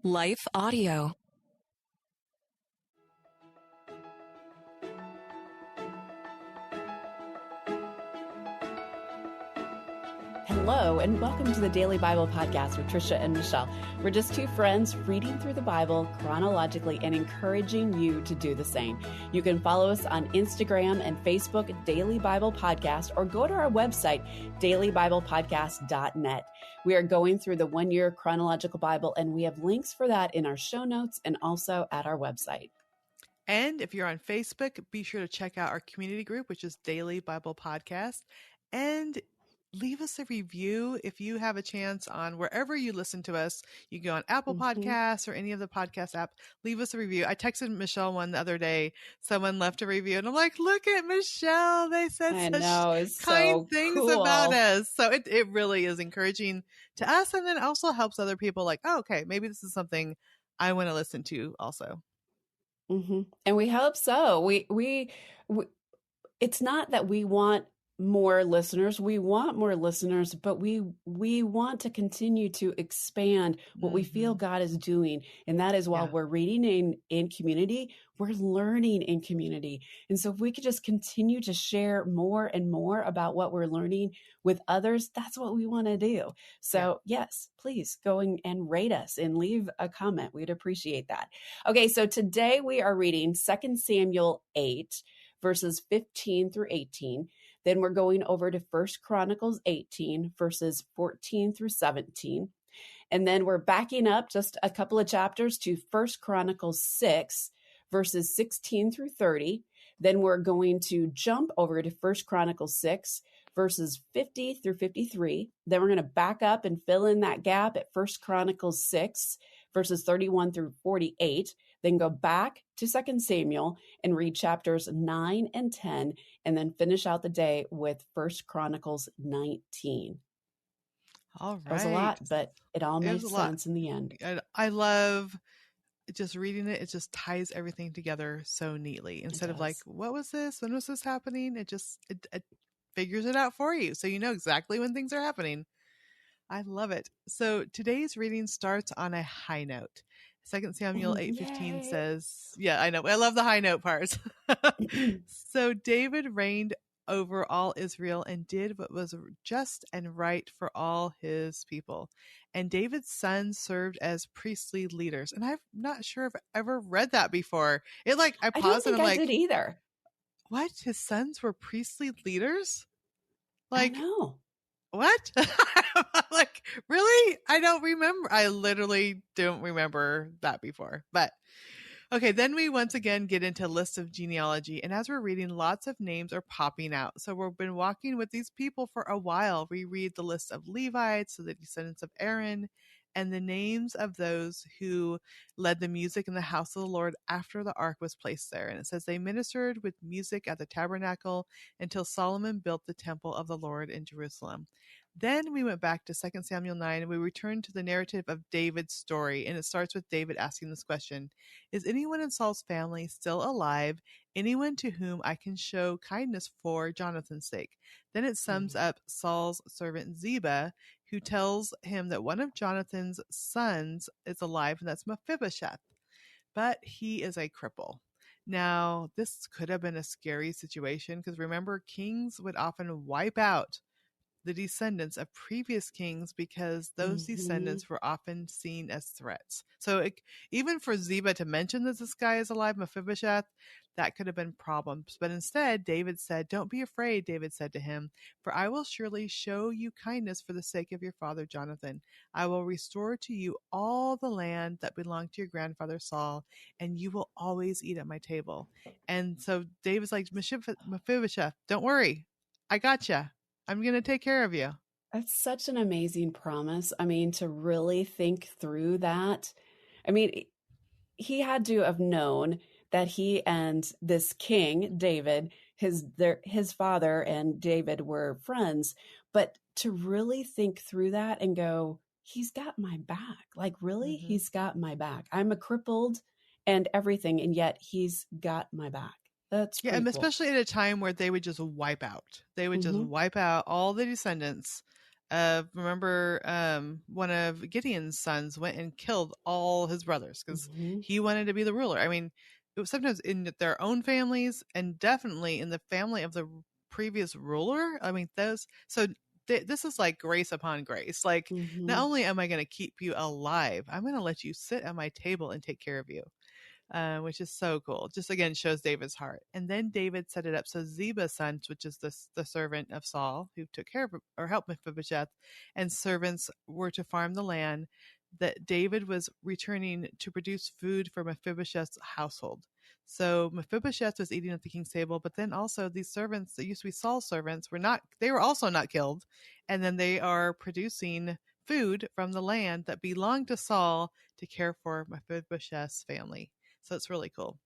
LifeAudio. Hello, and welcome to the Daily Bible Podcast with Trisha and Michelle. We're just two friends reading through the Bible chronologically and encouraging you to do the same. You can follow us on Instagram and Facebook, Daily Bible Podcast, or go to our website, dailybiblepodcast.net. We are going through the one-year chronological Bible, and we have links for that in our show notes and also at our website. And if you're on Facebook, be sure to check out our community group, which is Daily Bible Podcast, and leave us a review if you have a chance on wherever you listen to us. You go on Apple Podcasts or any of the podcast app, leave us a review. I texted Michelle one the other day. Someone left a review and I'm like, look at Michelle. They said such kind things about us. So it really is encouraging to us, and then also helps other people like, oh, okay, maybe this is something I want to listen to also. And we hope so. We it's not that we want more listeners. We want more listeners, but we want to continue to expand what we feel God is doing. And that is while we're reading in community, we're learning in community. And so if we could just continue to share more and more about what we're learning with others, that's what we want to do. So yes, please go and rate us and leave a comment. We'd appreciate that. Okay, so today we are reading 2 Samuel 8, verses 15 through 18. Then we're going over to 1 Chronicles 18, verses 14 through 17. And then we're backing up just a couple of chapters to 1 Chronicles 6, verses 16 through 30. Then we're going to jump over to 1 Chronicles 6, verses 50 through 53. Then we're going to back up and fill in that gap at 1 Chronicles 6, verses 31 through 48. Then go back to 2 Samuel and read chapters 9 and 10, and then finish out the day with 1 Chronicles 19. All right. That was a lot, but it all makes sense in the end. I love just reading it. It just ties everything together so neatly. Instead of like, what was this? When was this happening? It figures it out for you. So you know exactly when things are happening. I love it. So today's reading starts on a high note. 2 Samuel 8:15 says, yeah, I know. I love the high note parts. So David reigned over all Israel and did what was just and right for all his people. And David's sons served as priestly leaders. And I'm not sure if I've ever read that before. I paused and I'm like, I did either. What? His sons were priestly leaders? I know. What? I'm like, really? I don't remember. I literally don't remember that before. But okay, then we once again get into a list of genealogy. And as we're reading, lots of names are popping out. So we've been walking with these people for a while. We read the list of Levites, so the descendants of Aaron, and the names of those who led the music in the house of the Lord after the ark was placed there. And it says they ministered with music at the tabernacle until Solomon built the temple of the Lord in Jerusalem. Then we went back to 2 Samuel 9 and we returned to the narrative of David's story. And it starts with David asking this question: is anyone in Saul's family still alive? Anyone to whom I can show kindness for Jonathan's sake? Then it sums up Saul's servant Ziba, who tells him that one of Jonathan's sons is alive, and that's Mephibosheth, but he is a cripple. Now, this could have been a scary situation because remember, kings would often wipe out the descendants of previous kings because those descendants were often seen as threats. So even for Ziba to mention that this guy is alive, Mephibosheth, that could have been problems. But instead, David said, "Don't be afraid," David said to him, "for I will surely show you kindness for the sake of your father Jonathan. I will restore to you all the land that belonged to your grandfather Saul, and you will always eat at my table." And so David's like, "Mephibosheth, don't worry. I got you. I'm going to take care of you." That's such an amazing promise. I mean, to really think through that. I mean, he had to have known that he and this king, David, his father and David were friends, but to really think through that and go, he's got my back. Like, really? He's got my back. I'm a crippled and everything, and yet he's got my back. That's and cool. especially at a time where they would just wipe out. They would just wipe out all the descendants Remember, one of Gideon's sons went and killed all his brothers because Hmm. he wanted to be the ruler. I mean, it was sometimes in their own families and definitely in the family of the previous ruler. I mean, those, so this is like grace upon grace. Like, not Hmm. only am I going to keep you alive, I'm going to let you sit at my table and take care of you, which is so cool. Just again shows David's heart. And then David set it up so Ziba's son, which is the servant of Saul who took care of or helped Mephibosheth, and servants were to farm the land. That David was returning to produce food for Mephibosheth's household. So Mephibosheth was eating at the king's table, but then also these servants that used to be Saul's servants were not. They were also not killed, and then they are producing food from the land that belonged to Saul to care for Mephibosheth's family. So it's really cool.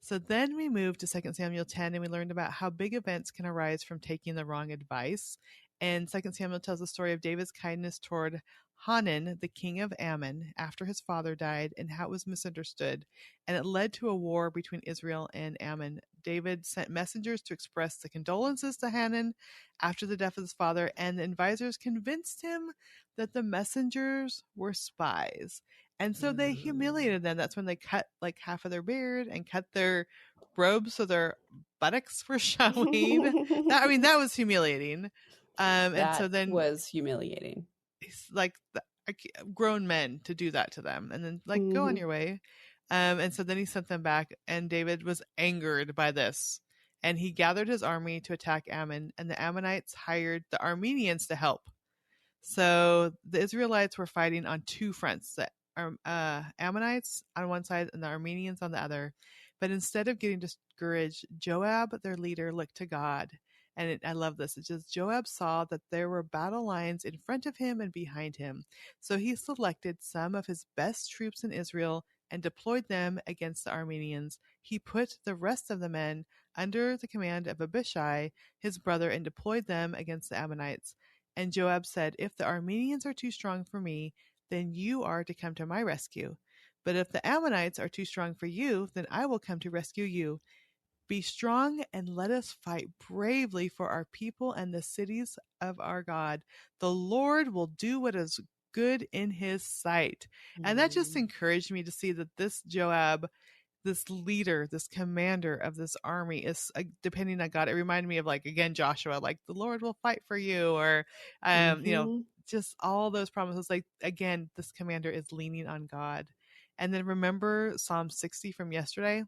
So then we moved to 2 Samuel 10 and we learned about how big events can arise from taking the wrong advice. And 2 Samuel tells the story of David's kindness toward Hanan, the king of Ammon, after his father died and how it was misunderstood. And it led to a war between Israel and Ammon. David sent messengers to express the condolences to Hanan after the death of his father, and the advisors convinced him that the messengers were spies. And so they humiliated them. That's when they cut like half of their beard and cut their robes so their buttocks were showing. That, I mean, that was humiliating. And so That then was humiliating. it's like grown men to do that to them, and then like go on Hmm. your way. And so then he sent them back, and David was angered by this, and he gathered his army to attack Ammon, and the Ammonites hired the Armenians to help. So the Israelites were fighting on two fronts, the Ammonites on one side and the Armenians on the other. But instead of getting discouraged, Joab, their leader, looked to God. And I love this. It says, Joab saw that there were battle lines in front of him and behind him. So he selected some of his best troops in Israel and deployed them against the Armenians. He put the rest of the men under the command of Abishai, his brother, and deployed them against the Ammonites. And Joab said, If the Armenians are too strong for me, then you are to come to my rescue. But if the Ammonites are too strong for you, then I will come to rescue you. Be strong and let us fight bravely for our people and the cities of our God. The Lord will do what is good in his sight. And that just encouraged me to see that this Joab, this leader, this commander of this army is depending on God. It reminded me of like again Joshua, like the Lord will fight for you, or Hmm. just all those promises. Like again, this commander is leaning on God. And then remember Psalm 60 from yesterday.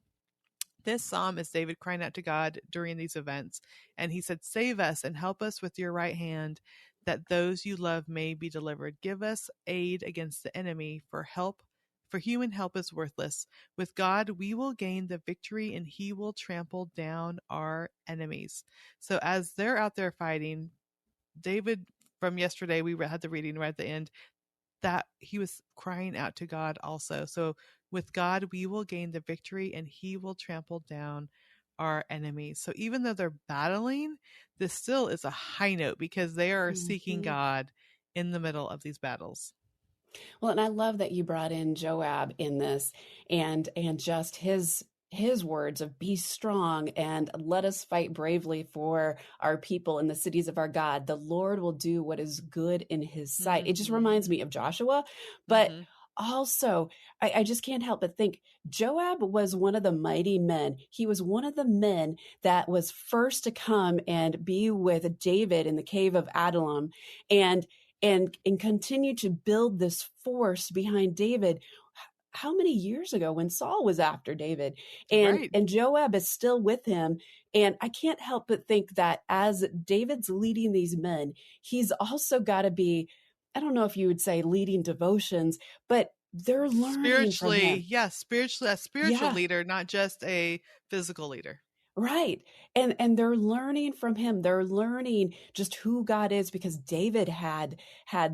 This psalm is David crying out to God during these events. And he said, Save us and help us with your right hand, that those you love may be delivered. Give us aid against the enemy, for human help is worthless. With God, we will gain the victory and he will trample down our enemies. So as they're out there fighting, David, from yesterday, we had the reading right at the end, that he was crying out to God also. So with God, we will gain the victory and he will trample down our enemies. So even though they're battling, this still is a high note because they are seeking Hmm. God in the middle of these battles. Well, and I love that you brought in Joab in this, and just his words of be strong and let us fight bravely for our people in the cities of our God. The Lord will do what is good in his sight. It just reminds Mm-hmm. me of Joshua, but Mm-hmm. also I just can't help but think Joab was one of the mighty men. He was one of the men that was first to come and be with David in the cave of Adullam, and and continue to build this force behind David. How many years ago when Saul was after David, Right. and Joab is still with him. And I can't help but think that as David's leading these men, he's also got to be, I don't know if you would say leading devotions, but they're learning from Spiritually, him. yes, spiritually, a spiritual Yeah. leader, not just a physical leader. Right. And they're learning from him. They're learning just who God is because David had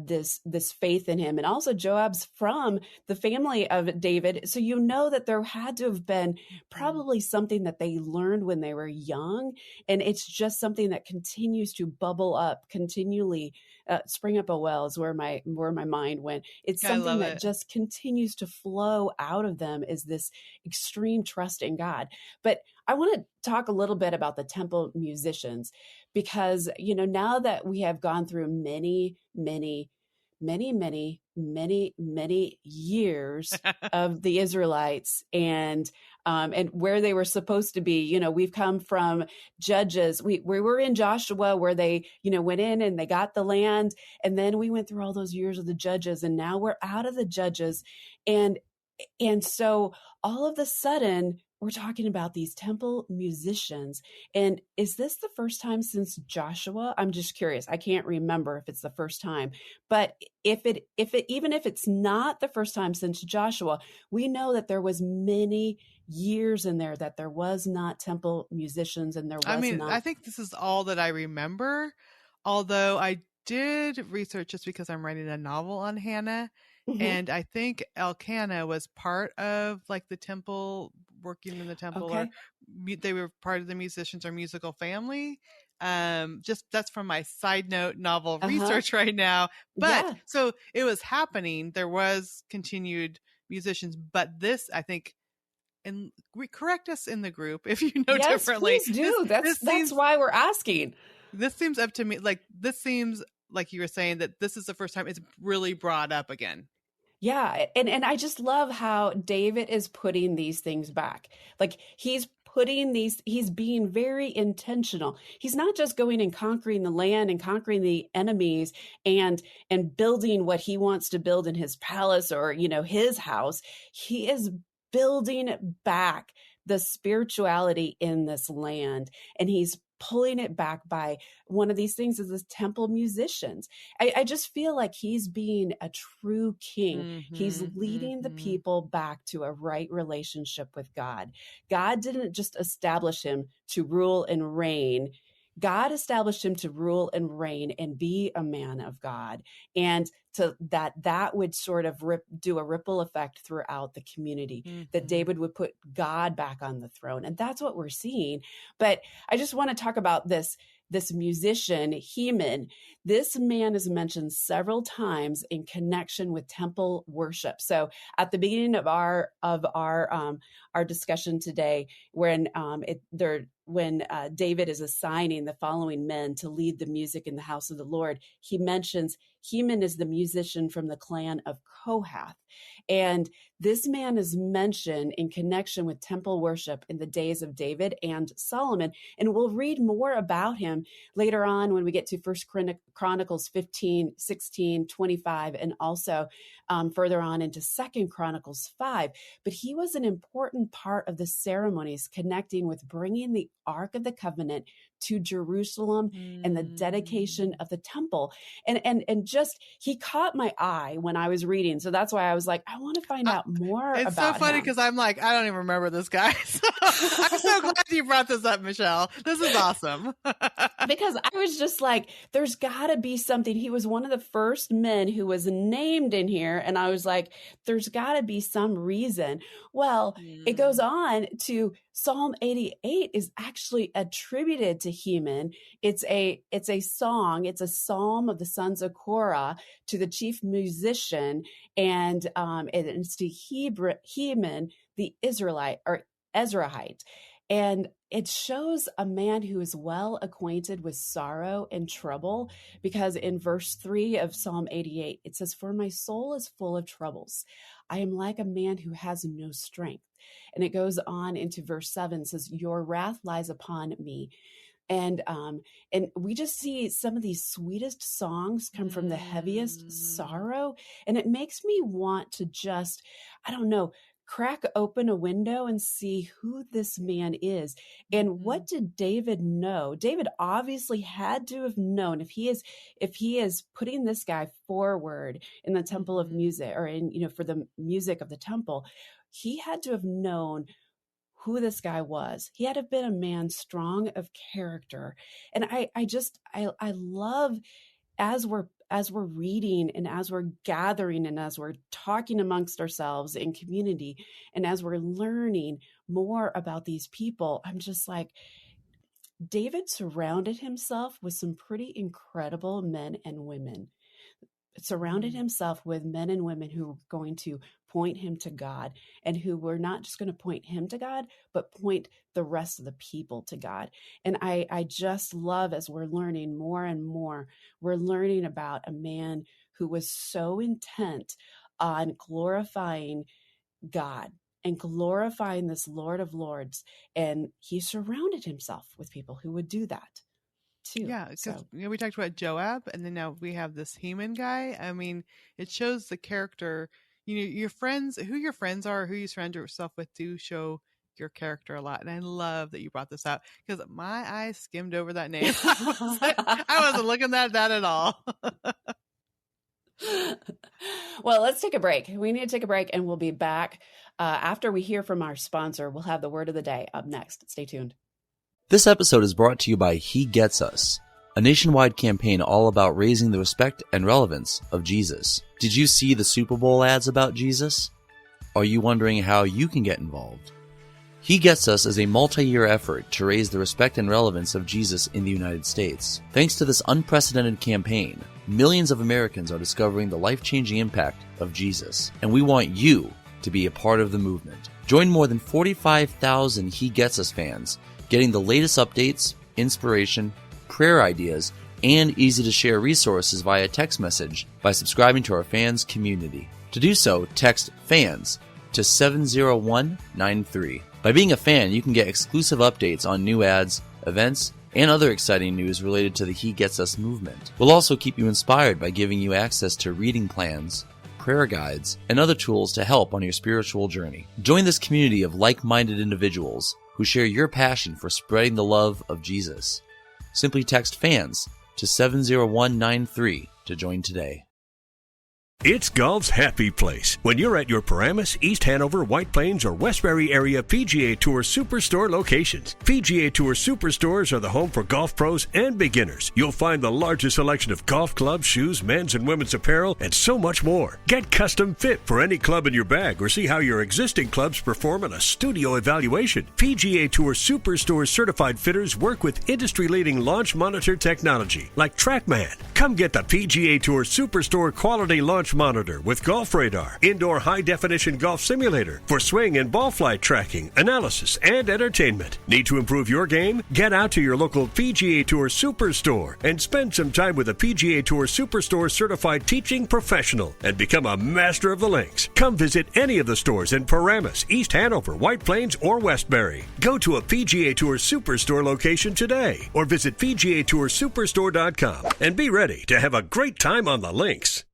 this faith in him. And also Joab's from the family of David. So you know that there had to have been Mm-hmm. probably something that they learned when they were young. And it's just something that continues to bubble up continually. Spring up a well is where my mind went. It's I something love that it. just continues to flow out of them is this extreme trust in God. But I want to talk a little bit about the temple musicians because, now that we have gone through many years of the Israelites, and where they were supposed to be. We've come from Judges. We were in Joshua, where they, went in and they got the land. And then we went through all those years of the Judges, and now we're out of the Judges. And so all of a sudden, we're talking about these temple musicians. And is this the first time since Joshua? I'm just curious. I can't remember if it's the first time. But even if it's not the first time since Joshua, we know that there was many years in there that there was not temple musicians, and there was not. I think this is all that I remember. Although I did research, just because I'm writing a novel on Hannah. Mhm. And I think Elkanah was part of like the temple, working in the temple, Okay. or they were part of the musicians or musical family. Just that's from my side note novel research right now. But Yeah. so it was happening. There was continued musicians, but this, I think, and correct us in the group if you know Yes, differently. please do. That's Seems, why we're asking. this seems up to me like this seems like you were saying that this is the first time it's really brought up again. Yeah, and I just love how David is putting these things back. Like he's being very intentional. He's not just going and conquering the land and conquering the enemies and building what he wants to build in his palace, or, his house. He is building back the spirituality in this land, and he's pulling it back by one of these things is the temple musicians. I just feel like he's being a true king. Mm-hmm, He's leading the people back to a right relationship with God. God didn't just establish him to rule and reign. God established him to rule and reign and be a man of God, and to that would sort of do a ripple effect throughout the community, that David would put God back on the throne. And that's what we're seeing. But I just want to talk about this musician, Heman. This man is mentioned several times in connection with temple worship. So at the beginning of our discussion today, when David is assigning the following men to lead the music in the house of the Lord, he mentions Heman is the musician from the clan of Kohath. And this man is mentioned in connection with temple worship in the days of David and Solomon. And we'll read more about him later on when we get to 1 Chronicles 15, 16, 25, and also further on into 2 Chronicles 5. But he was an important part of the ceremonies connecting with bringing the Ark of the Covenant to Jerusalem and the dedication of the temple. And just, he caught my eye when I was reading. So that's why I was like, I want to find out more about him. It's so funny because I'm like, I don't even remember this guy. So I'm so glad you brought this up, Michelle. This is awesome. Because I was just like, there's got to be something. He was one of the first men who was named in here. And I was like, there's got to be some reason. Well, it goes on to Psalm 88 is actually attributed to Heman. It's a song. It's a psalm of the sons of Korah to the chief musician. And it's to Heman, the Israelite or Ezrahite. And it shows a man who is well acquainted with sorrow and trouble, because in verse 3 of Psalm 88, it says, "For my soul is full of troubles. I am like a man who has no strength." And it goes on into verse 7, says, "Your wrath lies upon me." And we just see some of these sweetest songs come from the heaviest sorrow. And it makes me want to just, I don't know, crack open a window and see who this man is. And what did David know? David obviously had to have known, if he is putting this guy forward in the temple of music, or in, for the music of the temple, he had to have known who this guy was. He had to have been a man strong of character. And I love, as we're reading and as we're gathering and as we're talking amongst ourselves in community and as we're learning more about these people, I'm just like, David surrounded himself with some pretty incredible men and women. surrounded himself with men and women who were going to point him to God, and who were not just going to point him to God, but point the rest of the people to God. And I just love, as we're learning more and more, we're learning about a man who was so intent on glorifying God and glorifying this Lord of Lords. And he surrounded himself with people who would do that too. Yeah, because we talked about Joab, and then now we have this Heman guy. I mean, it shows the character. Your friends, who your friends are, who you surround yourself with, do show your character a lot. And I love that you brought this out, because my eyes skimmed over that name. I wasn't looking at that at all. Well, let's take a break. We need to take a break, and we'll be back after we hear from our sponsor. We'll have the word of the day up next. Stay tuned. This episode is brought to you by He Gets Us, a nationwide campaign all about raising the respect and relevance of Jesus. Did you see the Super Bowl ads about Jesus? Are you wondering how you can get involved? He Gets Us is a multi-year effort to raise the respect and relevance of Jesus in the United States. Thanks to this unprecedented campaign, millions of Americans are discovering the life-changing impact of Jesus, and we want you to be a part of the movement. Join more than 45,000 He Gets Us fans, getting the latest updates, inspiration, prayer ideas, and easy-to-share resources via text message by subscribing to our fans community. To do so, text FANS to 70193. By being a fan, you can get exclusive updates on new ads, events, and other exciting news related to the He Gets Us movement. We'll also keep you inspired by giving you access to reading plans, prayer guides, and other tools to help on your spiritual journey. Join this community of like-minded individuals who share your passion for spreading the love of Jesus. Simply text FANS to 70193 to join today. It's golf's happy place when you're at your Paramus, East Hanover, White Plains, or Westbury area PGA Tour Superstore locations. PGA Tour Superstores are the home for golf pros and beginners. You'll find the largest selection of golf clubs, shoes, men's and women's apparel, and so much more. Get custom fit for any club in your bag, or see how your existing clubs perform in a studio evaluation. PGA Tour Superstore certified fitters work with industry-leading launch monitor technology like TrackMan. Come get the PGA Tour Superstore quality launch monitor with Golf Radar, indoor high-definition golf simulator for swing and ball flight tracking, analysis, and entertainment. Need to improve your game? Get out to your local PGA Tour Superstore and spend some time with a PGA Tour Superstore certified teaching professional and become a master of the links. Come visit any of the stores in Paramus, East Hanover, White Plains, or Westbury. Go to a PGA Tour Superstore location today or visit PGATourSuperstore.com and be ready to have a great time on the links.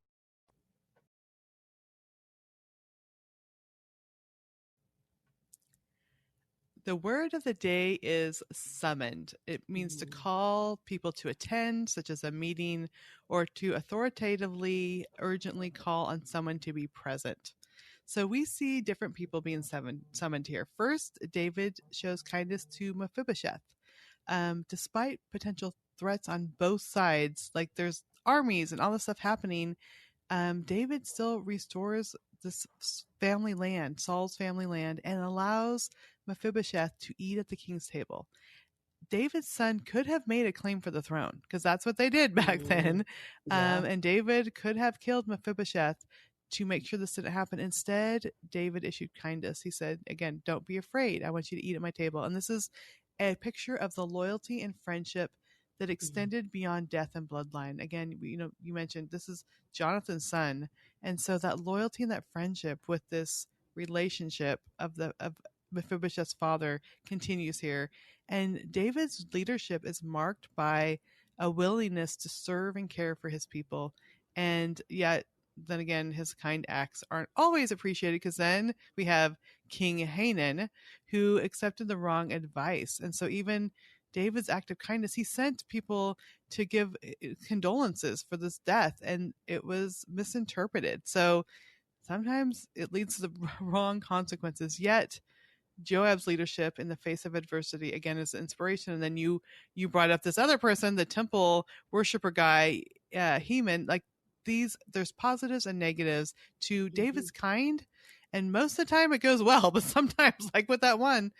The word of the day is summoned. It means to call people to attend, such as a meeting, or to authoritatively, urgently call on someone to be present. So we see different people being summoned here. First, David shows kindness to Mephibosheth. Despite potential threats on both sides, like there's armies and all this stuff happening, David still restores this family land, Saul's family land, and allows Mephibosheth to eat at the king's table. David's son could have made a claim for the throne, because that's what they did back then. Yeah. And David could have killed Mephibosheth to make sure this didn't happen. Instead, David issued kindness. He said, again, don't be afraid. I want you to eat at my table. And this is a picture of the loyalty and friendship that extended beyond death and bloodline. Again, you mentioned this is Jonathan's son. And so that loyalty and that friendship with this relationship of Mephibosheth's father continues here. And David's leadership is marked by a willingness to serve and care for his people. And yet, then again, his kind acts aren't always appreciated, because then we have King Hanan, who accepted the wrong advice. And so even David's act of kindness, he sent people to give condolences for this death, and it was misinterpreted. So sometimes it leads to the wrong consequences. Yet Joab's leadership in the face of adversity, again, is inspiration. And then you brought up this other person, the temple worshiper guy, Heman. Like there's positives and negatives to David's kind, and most of the time it goes well. But sometimes, like with that one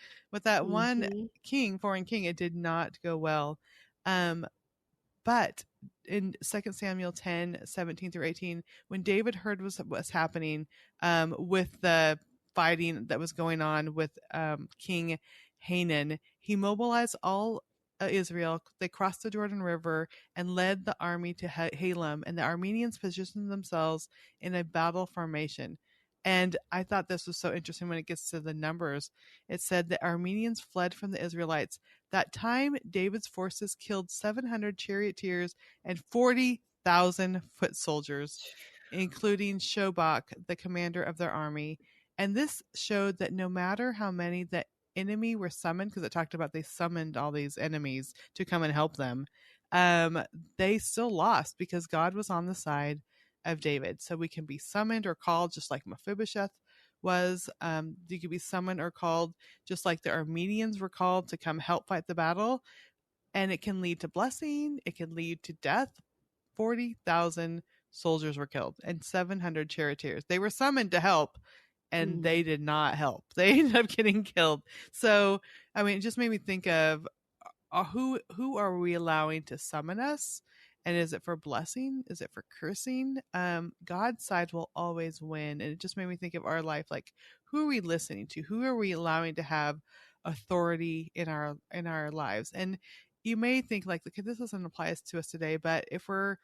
king, foreign king, it did not go well. But in 2 Samuel 10:17-18, when David heard what was happening with the fighting that was going on with King Hanan, he mobilized all Israel. They crossed the Jordan River and led the army to Halem, and the Armenians positioned themselves in a battle formation. And I thought this was so interesting when it gets to the numbers. It said the Armenians fled from the Israelites. That time, David's forces killed 700 charioteers and 40,000 foot soldiers, including Shobach, the commander of their army. And this showed that no matter how many the enemy were summoned, because it talked about they summoned all these enemies to come and help them, they still lost because God was on the side of David. So we can be summoned or called just like Mephibosheth was. You could be summoned or called just like the Armenians were called to come help fight the battle. And it can lead to blessing. It can lead to death. 40,000 soldiers were killed and 700 charioteers. They were summoned to help, and they did not help. They ended up getting killed. So, I mean, it just made me think of who are we allowing to summon us? And is it for blessing? Is it for cursing? God's side will always win. And it just made me think of our life. Like, who are we listening to? Who are we allowing to have authority in our lives? And you may think like, okay, this doesn't apply to us today, but if we're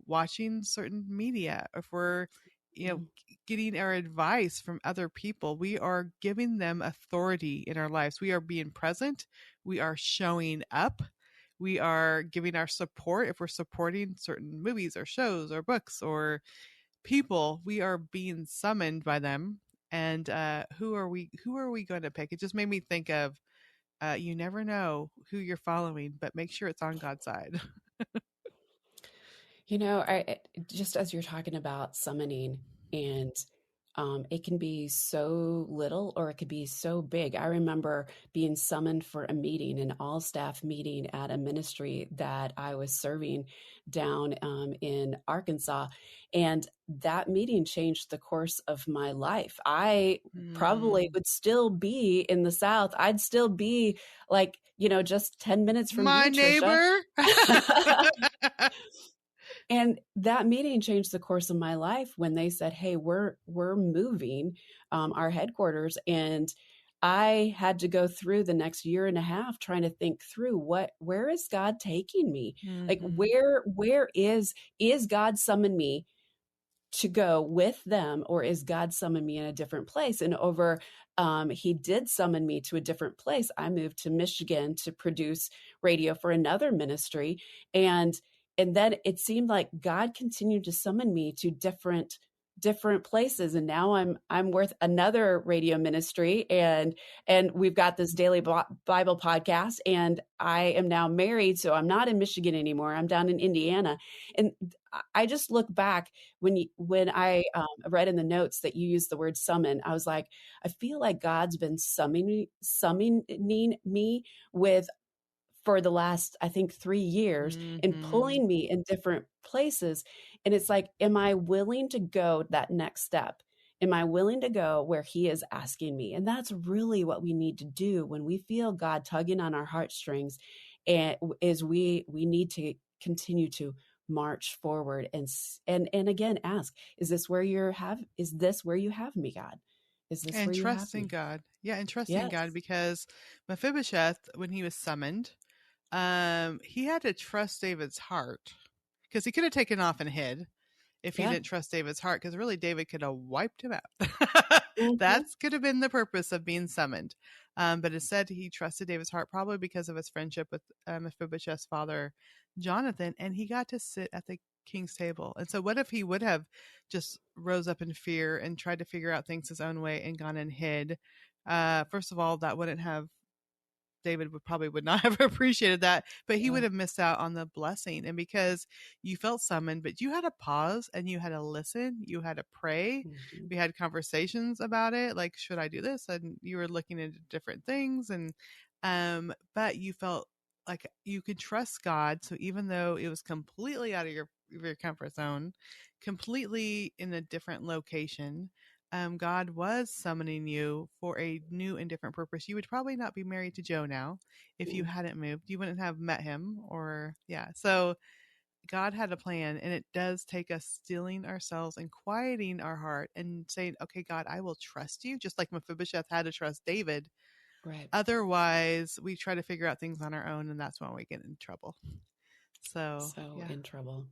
watching certain media, if we're, getting our advice from other people, we are giving them authority in our lives. We are being present. We are showing up. We are giving our support. If we're supporting certain movies or shows or books or people, we are being summoned by them. And who are we going to pick? It just made me think of, you never know who you're following, but make sure it's on God's side. I just as you're talking about summoning, and it can be so little or it could be so big. I remember being summoned for a meeting, an all staff meeting at a ministry that I was serving down in Arkansas. And that meeting changed the course of my life. I probably would still be in the South. I'd still be like, just 10 minutes from my you, neighbor. And that meeting changed the course of my life when they said, hey, we're moving our headquarters. And I had to go through the next year and a half trying to think through where is God taking me? Like, where is God summoned me to go with them, or is God summoned me in a different place? And he did summon me to a different place. I moved to Michigan to produce radio for another ministry. And then it seemed like God continued to summon me to different places. And now I'm with another radio ministry, and we've got this daily Bible podcast, and I am now married. So I'm not in Michigan anymore. I'm down in Indiana. And I just look back when I read in the notes that you used the word summon, I was like, I feel like God's been summoning me for the last, I think, 3 years and pulling me in different places. And it's like, am I willing to go that next step? Am I willing to go where he is asking me? And that's really what we need to do when we feel God tugging on our heartstrings, and is we need to continue to march forward and again ask, is this where you have me, God? Is this and where you have trusting me? God? Yeah, and trusting God, because Mephibosheth, when he was summoned, he had to trust David's heart, because he could have taken off and hid if he didn't trust David's heart, because really David could have wiped him out. That could have been the purpose of being summoned. But instead he trusted David's heart, probably because of his friendship with Mephibosheth's father, Jonathan, and he got to sit at the king's table. And so what if he would have just rose up in fear and tried to figure out things his own way and gone and hid? First of all, that wouldn't have David would not have appreciated that, but he would have missed out on the blessing. And because you felt summoned, but you had to pause and you had to listen, you had to pray. We had conversations about it. Like, should I do this? And you were looking into different things, and, but you felt like you could trust God. So even though it was completely out of your comfort zone, completely in a different location, God was summoning you for a new and different purpose. You would probably not be married to Joe now if you hadn't moved. You wouldn't have met him, or So God had a plan, and it does take us stilling ourselves and quieting our heart and saying, okay, God, I will trust you, just like Mephibosheth had to trust David. Right. Otherwise, we try to figure out things on our own, and that's when we get in trouble. So yeah. In trouble.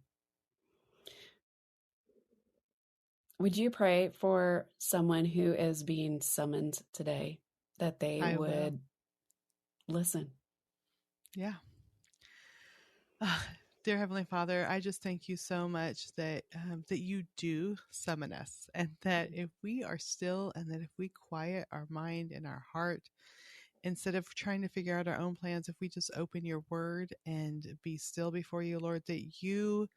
Would you pray for someone who is being summoned today, that they would listen? Yeah. Dear Heavenly Father, I just thank you so much that you do summon us, and that if we are still, and that if we quiet our mind and our heart, instead of trying to figure out our own plans, if we just open your word and be still before you, Lord, that you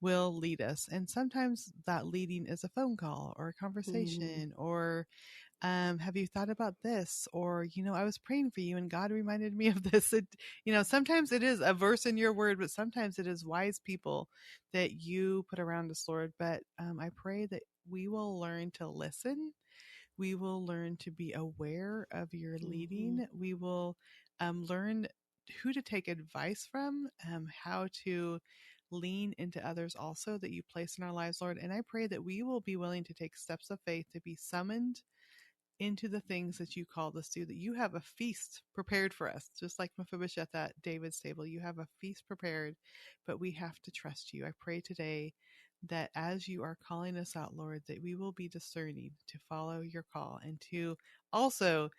will lead us. And sometimes that leading is a phone call or a conversation, or have you thought about this? Or, I was praying for you and God reminded me of this. Sometimes it is a verse in your word, but sometimes it is wise people that you put around us, Lord. But I pray that we will learn to listen. We will learn to be aware of your leading. We will learn who to take advice from, how to lean into others also that you place in our lives, Lord. And I pray that we will be willing to take steps of faith to be summoned into the things that you called us to, that you have a feast prepared for us, just like Mephibosheth at David's table. You have a feast prepared, but we have to trust you. I pray today that as you are calling us out, Lord, that we will be discerning to follow your call, and to also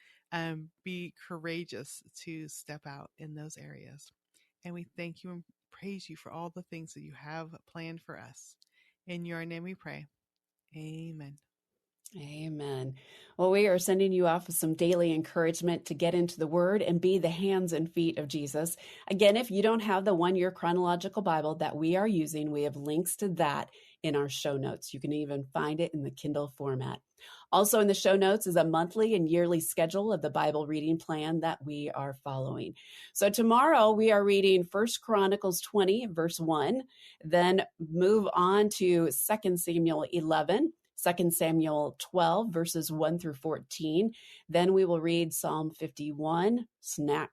be courageous to step out in those areas. And we thank you and praise you for all the things that you have planned for us. In your name we pray. Amen. Amen. Well, we are sending you off with some daily encouragement to get into the Word and be the hands and feet of Jesus. Again, if you don't have the 1-year chronological Bible that we are using, we have links to that in our show notes. You can even find it in the Kindle format. Also in the show notes is a monthly and yearly schedule of the Bible reading plan that we are following. So tomorrow we are reading 1 Chronicles 20, verse 1, then move on to 2 Samuel 11, 2 Samuel 12, verses 1 through 14. Then we will read Psalm 51, smack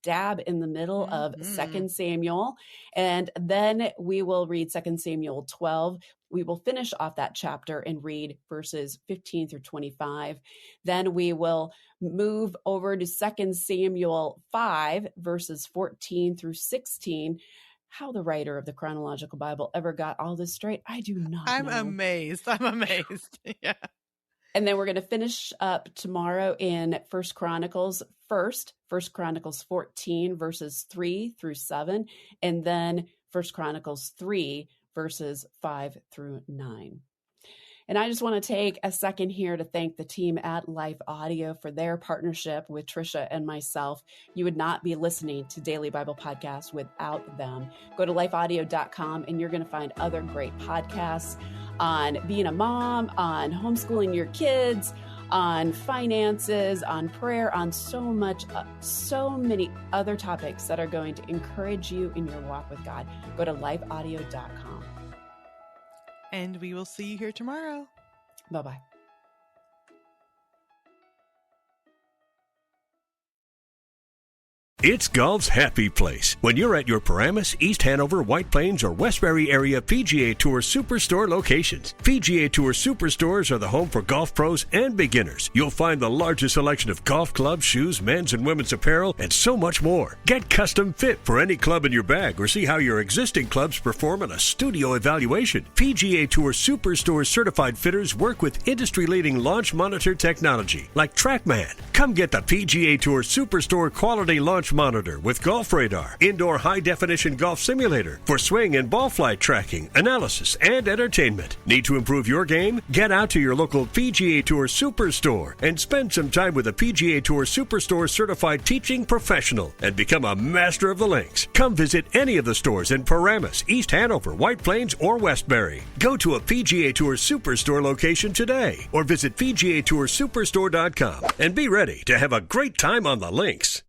dab in the middle of 2 Samuel. And then we will read 2 Samuel 12. We will finish off that chapter and read verses 15 through 25. Then we will move over to 2 Samuel 5, verses 14 through 16. How the writer of the chronological Bible ever got all this straight, I do not know. I'm amazed. Yeah. And then we're going to finish up tomorrow in 1 Chronicles 14, verses 3 through 7, and then 1 Chronicles 3, verses 5 through 9. And I just want to take a second here to thank the team at LifeAudio for their partnership with Trisha and myself. You would not be listening to Daily Bible Podcasts without them. Go to lifeaudio.com and you're going to find other great podcasts on being a mom, on homeschooling your kids, on finances, on prayer, on so many other topics that are going to encourage you in your walk with God. Go to lifeaudio.com. And we will see you here tomorrow. Bye-bye. It's golf's happy place. When you're at your Paramus, East Hanover, White Plains, or Westbury area PGA Tour Superstore locations. PGA Tour Superstores are the home for golf pros and beginners. You'll find the largest selection of golf clubs, shoes, men's and women's apparel, and so much more. Get custom fit for any club in your bag, or see how your existing clubs perform in a studio evaluation. PGA Tour Superstore certified fitters work with industry-leading launch monitor technology like TrackMan. Come get the PGA Tour Superstore quality launch monitor with golf radar, indoor high-definition golf simulator for swing and ball flight tracking, analysis, and entertainment. Need to improve your game? Get out to your local PGA Tour Superstore and spend some time with a PGA Tour Superstore certified teaching professional and become a master of the links. Come visit any of the stores in Paramus, East Hanover, White Plains, or Westbury. Go to a PGA Tour Superstore location today or visit PGATourSuperstore.com and be ready to have a great time on the links.